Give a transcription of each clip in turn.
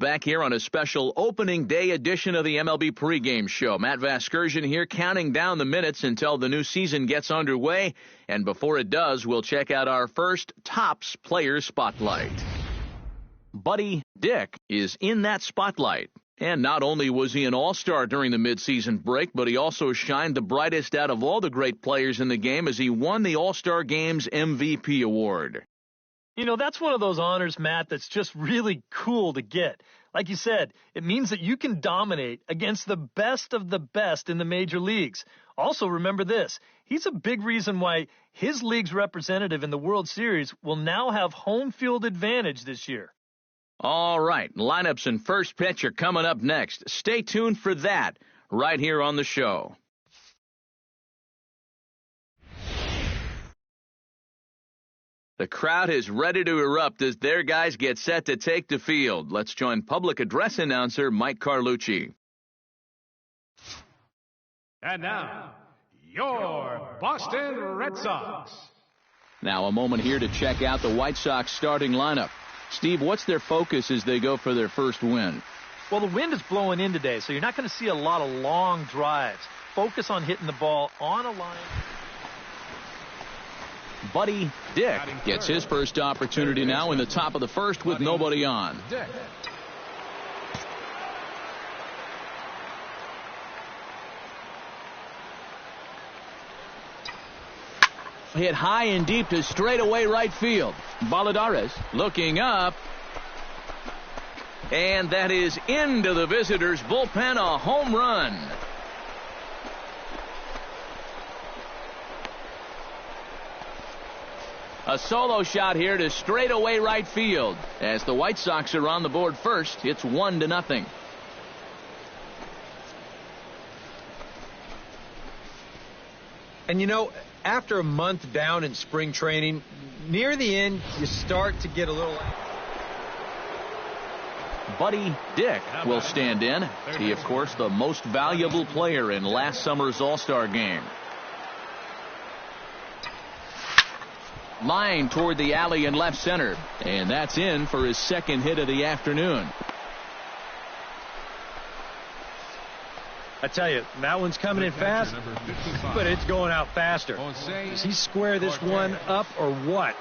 back here on a special opening day edition of the MLB pregame show. Matt Vasgersian here, counting down the minutes until the new season gets underway. And before it does, we'll check out our first Topps Player Spotlight. Buddy Dick is in that spotlight. And not only was he an all-star during the midseason break, but he also shined the brightest out of all the great players in the game as he won the All-Star Game's MVP award. You know, that's one of those honors, Matt, that's just really cool to get. Like you said, it means that you can dominate against the best of the best in the major leagues. Also, remember this, he's a big reason why his league's representative in the World Series will now have home field advantage this year. All right, lineups and first pitch are coming up next. Stay tuned for that right here on the show. The crowd is ready to erupt as their guys get set to take the field. Let's join public address announcer Mike Carlucci. And now, your Boston Red Sox. Now a moment here to check out the White Sox starting lineup. Steve, what's their focus as they go for their first win? Well, the wind is blowing in today, so you're not going to see a lot of long drives. Focus on hitting the ball on a line. Buddy Dick gets his first opportunity now in the top of the first with nobody on. Hit high and deep to straightaway right field. Valladares looking up. And that is into the visitors' bullpen, a home run. A solo shot here to straightaway right field. As the White Sox are on the board first, it's 1-0. And you know, after a month down in spring training, near the end, you start to get a little... Buddy Dick will stand in. He, of course, the most valuable player in last summer's All-Star game. Line toward the alley in left center. And that's in for his second hit of the afternoon. I tell you, that one's coming in fast, but it's going out faster. Does he square this one up or what?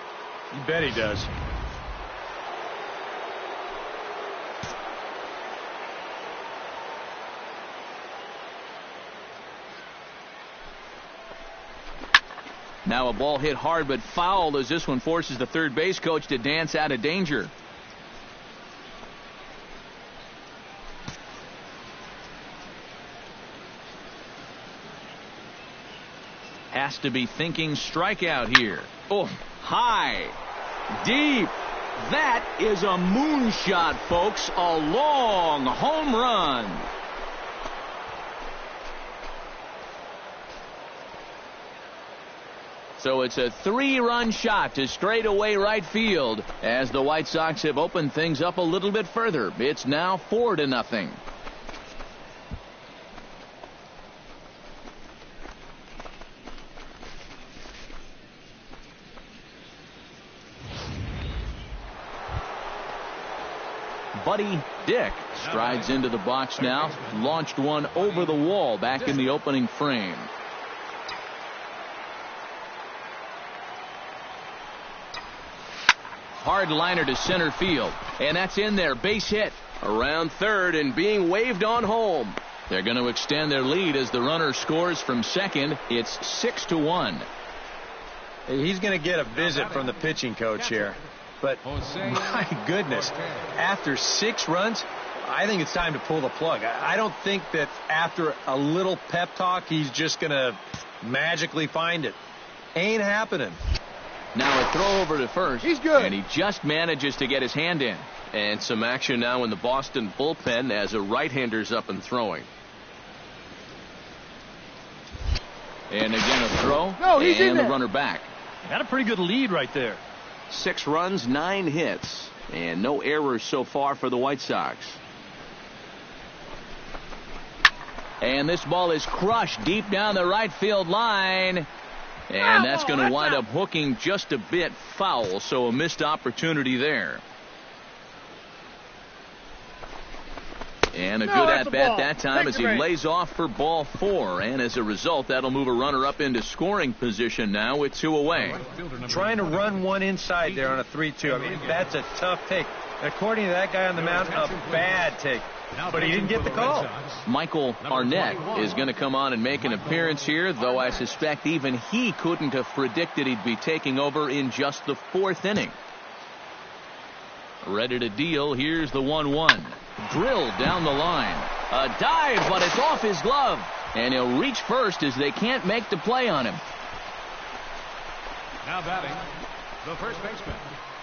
You bet he does. Now a ball hit hard but foul as this one forces the third base coach to dance out of danger. Has to be thinking strikeout here. Oh, high, deep. That is a moonshot, folks. A long home run. So it's a 3-run shot to straightaway right field as the White Sox have opened things up a little bit further. It's now 4-0. Buddy Dick strides into the box now. Launched one over the wall back in the opening frame. Hard liner to center field. And that's in there. Base hit. Around third and being waved on home. They're going to extend their lead as the runner scores from second. It's 6-1. He's going to get a visit from the pitching coach here. But my goodness, after 6 runs, I think it's time to pull the plug. I don't think that after a little pep talk, he's just going to magically find it. Ain't happening. Now a throw over to first. He's good. And he just manages to get his hand in. And some action now in the Boston bullpen as a right-hander's up and throwing. And again a throw. No, he's in and there. The runner back. Got a pretty good lead right there. 6 runs, 9 hits. And no errors so far for the White Sox. And this ball is crushed deep down the right field line. And that's going to wind up hooking just a bit foul, so a missed opportunity there. And a good at-bat that time as he lays off for ball 4. And as a result, that'll move a runner up into scoring position now with 2 away. Trying to run one inside there on a 3-2. I mean, that's a tough take. According to that guy on the mound, a bad take. But he didn't get the call. Michael Arnett is going to come on and make an appearance here, though I suspect even he couldn't have predicted he'd be taking over in just the 4th inning. Ready to deal. Here's the 1-1. Drilled down the line. A dive, but it's off his glove. And he'll reach first as they can't make the play on him. Now batting, the first baseman.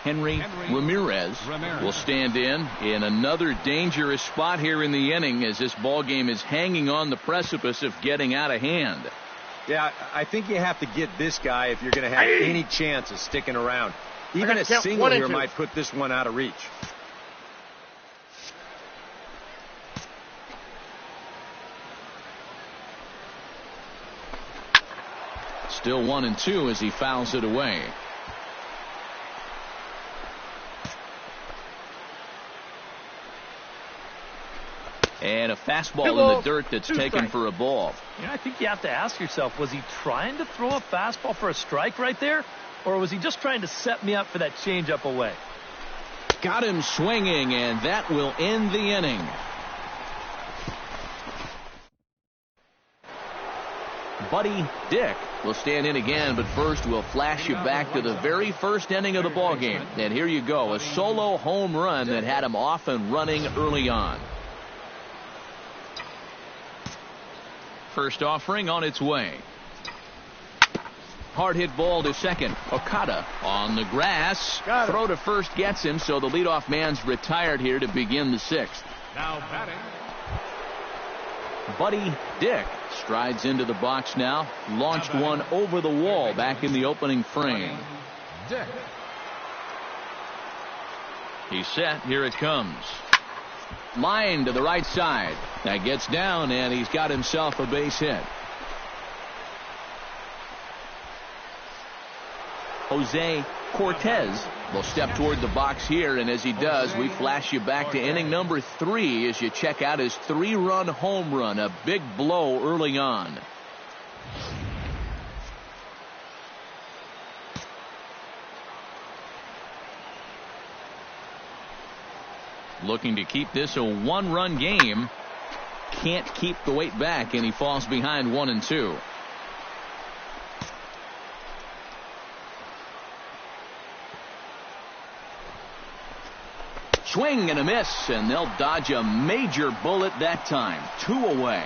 Henry Ramirez will stand in another dangerous spot here in the inning as this ball game is hanging on the precipice of getting out of hand. Yeah, I think you have to get this guy if you're going to have any chance of sticking around. Even a single here might put this one out of reach. Still 1-2 as he fouls it away. And a fastball in the dirt that's taken for a ball. You know, I think you have to ask yourself, was he trying to throw a fastball for a strike right there? Or was he just trying to set me up for that changeup away? Got him swinging, and that will end the inning. Buddy Dick will stand in again, but first we'll flash you back to the very first inning of the ball game. And here you go, a solo home run that had him off and running early on. First offering on its way. Hard hit ball to second. Okada on the grass. Throw to first gets him, so the leadoff man's retired here to begin the 6th. Now batting, Buddy Dick strides into the box now. Launched one over the wall back in the opening frame. Dick. He's set. Here it comes. Line to the right side. That gets down, and he's got himself a base hit. Jose Cortez will step toward the box here, and as he does, we flash you back to inning number 3 as you check out his 3-run home run, a big blow early on. Looking to keep this a 1-run game. Can't keep the weight back, and he falls behind 1-2. Swing and a miss, and they'll dodge a major bullet that time. 2 away.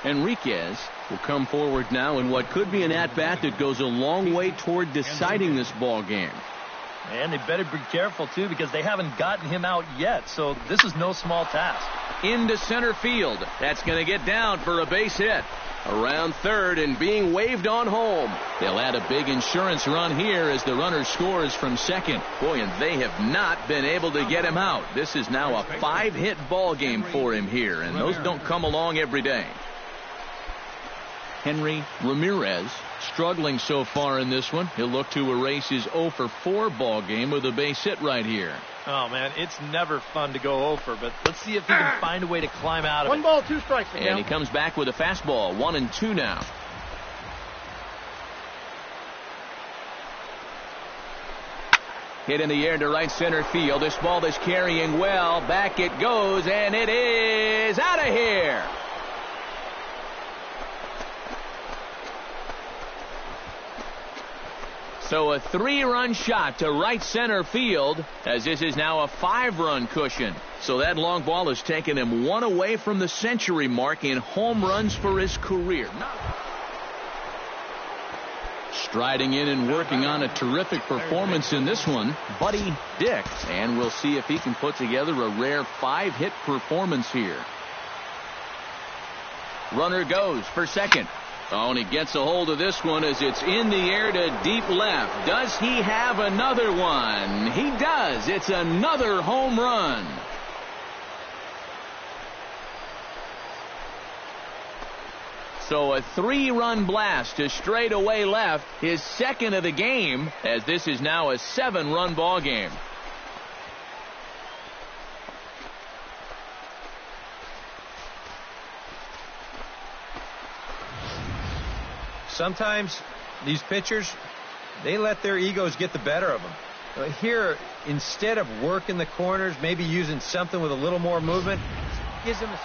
Enriquez will come forward now in what could be an at-bat that goes a long way toward deciding this ball game. And they better be careful, too, because they haven't gotten him out yet, so this is no small task. Into center field. That's going to get down for a base hit. Around third and being waved on home. They'll add a big insurance run here as the runner scores from second. Boy, and they have not been able to get him out. This is now a 5-hit ball game for him here, and those don't come along every day. Henry Ramirez struggling so far in this one. He'll look to erase his 0-for-4 ball game with a base hit right here. Oh, man, it's never fun to go 0-for, but let's see if he can find a way to climb out of it. 1 ball, 2 strikes. And he comes back with a fastball. 1-2 now. Hit in the air to right center field. This ball is carrying well. Back it goes, and it is out of here. So a 3-run shot to right center field, as this is now a 5-run cushion. So that long ball has taken him 1 away from the century mark in home runs for his career. Striding in and working on a terrific performance in this one, Buddy Dick. And we'll see if he can put together a rare 5-hit performance here. Runner goes for second. Oh, and he gets a hold of this one as it's in the air to deep left. Does he have another one? He does. It's another home run. So a 3-run blast to straightaway left, his second of the game, as this is now a 7-run ball game. Sometimes these pitchers, they let their egos get the better of them. Here, instead of working the corners, maybe using something with a little more movement, gives them a...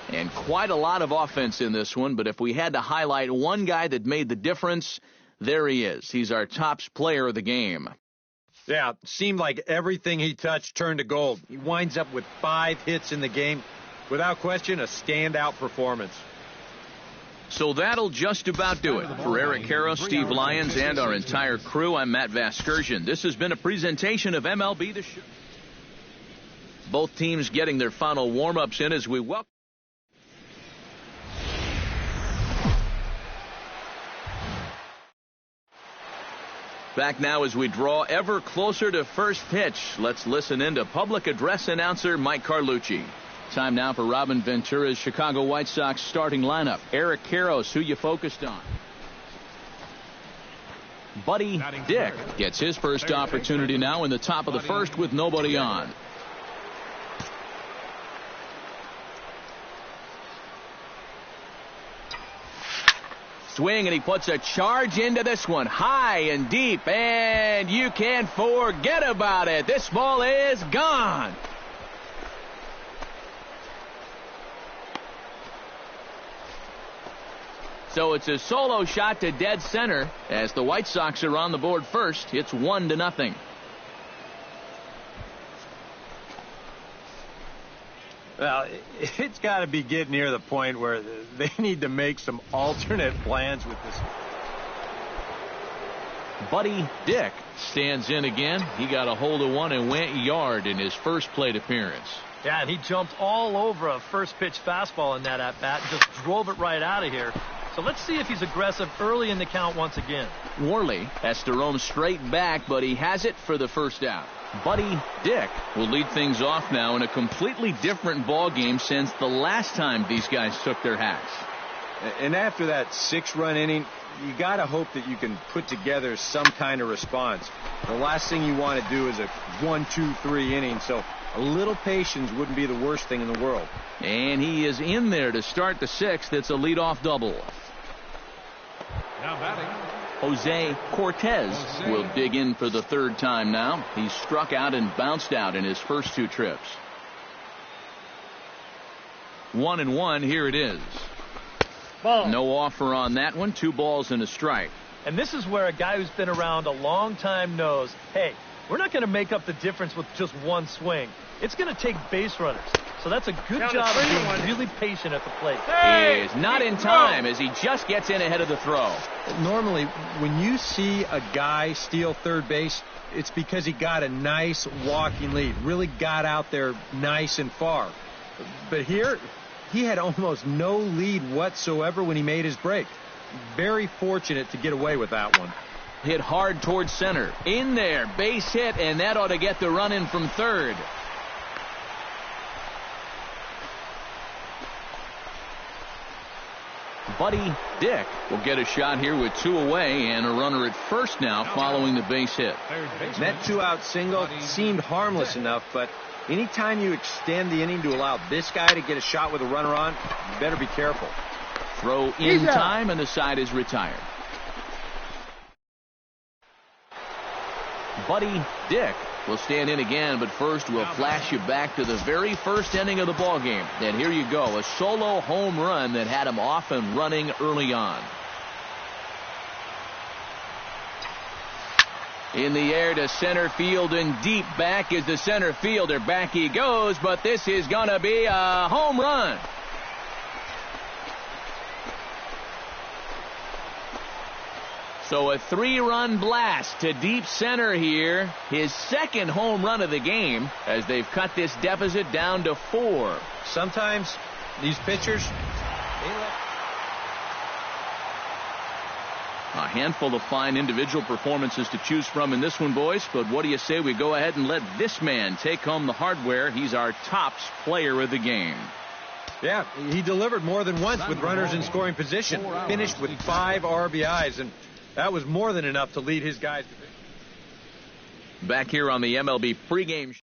And quite a lot of offense in this one, but if we had to highlight one guy that made the difference, there he is. He's our top player of the game. Yeah, seemed like everything he touched turned to gold. He winds up with 5 hits in the game. Without question, a standout performance. So that'll just about do it. For Eric Karros, Steve Lyons, and our entire crew, I'm Matt Vasgersian. This has been a presentation of MLB The Show. Both teams getting their final warm-ups in as we welcome. Back now as we draw ever closer to first pitch. Let's listen in to public address announcer Mike Carlucci. Time now for Robin Ventura's Chicago White Sox starting lineup. Eric Karros, who you focused on? Buddy Dick gets his first opportunity now in the top of the first with nobody on. Swing, and he puts a charge into this one, high and deep, and you can forget about it. This ball is gone. So it's a solo shot to dead center as the White Sox are on the board first. It's 1-0. Well, it's got to be getting near the point where they need to make some alternate plans with this. Buddy Dick stands in again. He got a hold of one and went yard in his first plate appearance. Yeah, and he jumped all over a first pitch fastball in that at-bat, just drove it right out of here. So let's see if he's aggressive early in the count once again. Worley has to roam straight back, but he has it for the first out. Buddy Dick will lead things off now in a completely different ball game since the last time these guys took their hats. And after that 6-run inning, you got to hope that you can put together some kind of response. The last thing you want to do is a 1-2-3 inning, so a little patience wouldn't be the worst thing in the world. And he is in there to start the 6th. It's a leadoff double. Now batting, Jose Cortez will dig in for the 3rd time now. He struck out and bounced out in his first 2 trips. 1-1, here it is. Ball. No offer on that one. 2 balls and a strike. And this is where a guy who's been around a long time knows, hey, we're not going to make up the difference with just one swing. It's going to take base runners. So that's a good job of being really patient at the plate. He is not in time as he just gets in ahead of the throw. Normally, when you see a guy steal third base, it's because he got a nice walking lead, really got out there nice and far. But here, he had almost no lead whatsoever when he made his break. Very fortunate to get away with that one. Hit hard towards center. In there, base hit, and that ought to get the run in from third. Buddy Dick will get a shot here with 2 away and a runner at first now following the base hit. That 2-out single seemed harmless enough, but anytime you extend the inning to allow this guy to get a shot with a runner on, you better be careful. Throw in time, and the side is retired. Buddy Dick will stand in again, but first we'll flash you back to the very first inning of the ball game. And here you go, a solo home run that had him off and running early on. In the air to center field, and deep back is the center fielder. Back he goes, but this is going to be a home run. So a 3-run blast to deep center here. His 2nd home run of the game as they've cut this deficit down to 4. Sometimes these pitchers, a handful of fine individual performances to choose from in this one, boys. But what do you say we go ahead and let this man take home the hardware? He's our top player of the game. Yeah, he delivered more than once with runners in scoring position. Finished with 5 RBIs, and that was more than enough to lead his guys to victory. Back here on the MLB pregame show.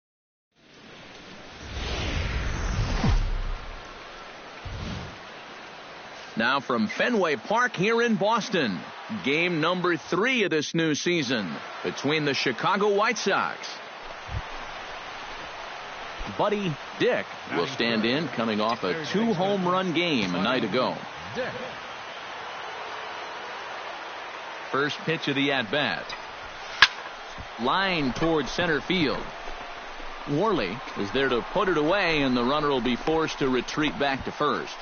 Now from Fenway Park here in Boston, game number 3 of this new season between the Chicago White Sox. Buddy Dick will stand in, coming off a 2-home run game a night ago. First pitch of the at-bat. Line towards center field. Worley is there to put it away, and the runner will be forced to retreat back to first.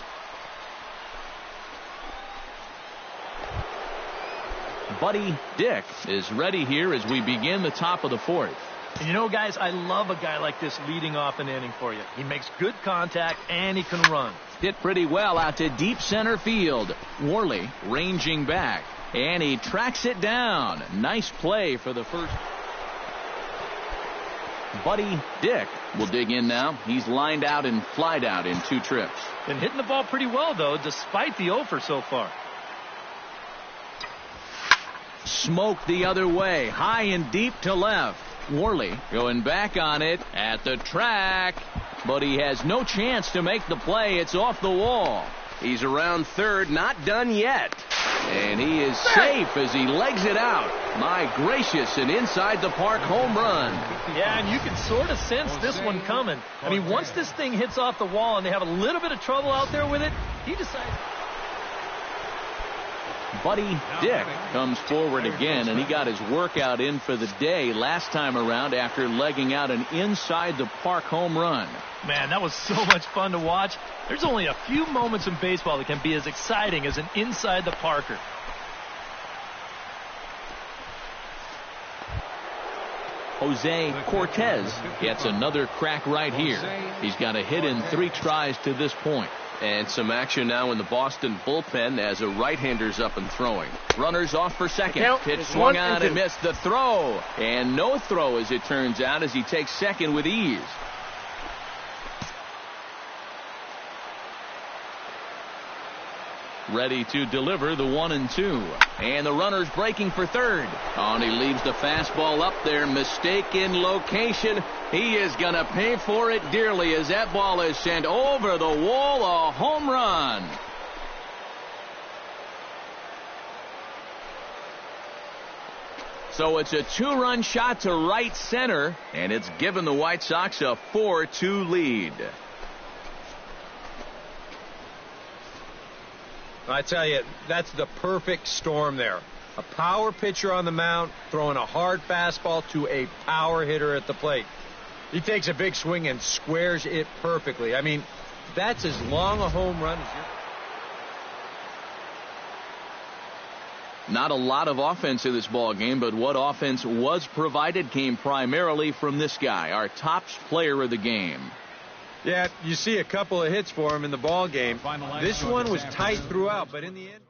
Buddy Dick is ready here as we begin the top of the 4th. You know, guys, I love a guy like this leading off an inning for you. He makes good contact, and he can run. Hit pretty well out to deep center field. Worley ranging back, and he tracks it down. Nice play for the first. Buddy Dick will dig in now. He's lined out and flied out in 2 trips. Been hitting the ball pretty well, though, despite the offer so far. Smoke the other way, high and deep to left. Worley going back on it at the track, but he has no chance to make the play. It's off the wall. He's around third, not done yet. And he is safe as he legs it out. My gracious, an inside the park home run. Yeah, and you can sort of sense this one coming. I mean, once this thing hits off the wall and they have a little bit of trouble out there with it, he decides. Buddy Dick comes forward again, and he got his workout in for the day last time around after legging out an inside the park home run. Man, that was so much fun to watch. There's only a few moments in baseball that can be as exciting as an inside the parker. Jose Cortez gets another crack right here. He's got a hit in 3 tries to this point. And some action now in the Boston bullpen as a right-hander's up and throwing. Runners off for second. Pitch swung on and missed the throw. And no throw, as it turns out, as he takes second with ease. Ready to deliver the 1-2. And the runner's breaking for third. Oh, and he leaves the fastball up there. Mistaken location. He is going to pay for it dearly as that ball is sent over the wall. A home run. So it's a 2-run shot to right center, and it's given the White Sox a 4-2 lead. I tell you, that's the perfect storm there. A power pitcher on the mound throwing a hard fastball to a power hitter at the plate. He takes a big swing and squares it perfectly. I mean, that's as long a home run as you're... Not a lot of offense in this ball game, but what offense was provided came primarily from this guy, our top player of the game. Yeah, you see a couple of hits for him in the ball game. This one was tight throughout, but in the end...